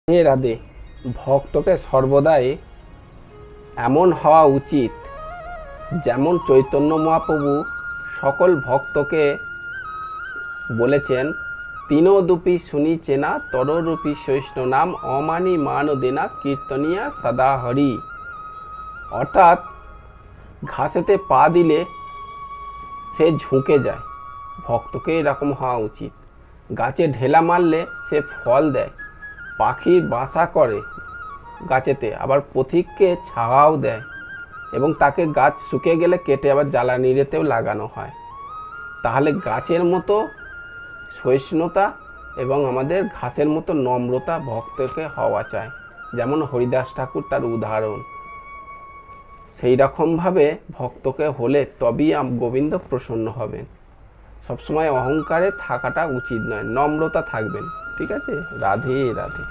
হে রাধে। ভক্তকে সর্বদাই এমন হওয়া উচিত যেমন চৈতন্য মহাপ্রভু সকল ভক্তকে বলেছেন, তিনোদুপি শুনি চেনা তররূপী সৈষ্ণু নাম অমানি মান দেনা কীর্তনিয়া সদা হরি। অর্থাৎ ঘাসেতে পা দিলে সে ঝুঁকে যায়, ভক্তকে এরকম হওয়া উচিত। গাছে ঢেলা মারলে সে ফল দেয়, পাখির বাসা করে গাছেতে, আবার পথিককে ছাওয়াও দেয় এবং তাকে গাছ শুকিয়ে গেলে কেটে আবার জ্বালানিতেও লাগানো হয়। তাহলে গাছের মতো সহিষ্ণুতা এবং আমাদের ঘাসের মতো নম্রতা ভক্তকে হওয়া চাই, যেমন হরিদাস ঠাকুর তার উদাহরণ। সেই রকমভাবে ভক্তকে হলে তবেই গোবিন্দ প্রসন্ন হবেন। সবসময় অহংকারে থাকাটা উচিত নয়, নম্রতা থাকবেন। ঠিক আছে? রাধে রাধে।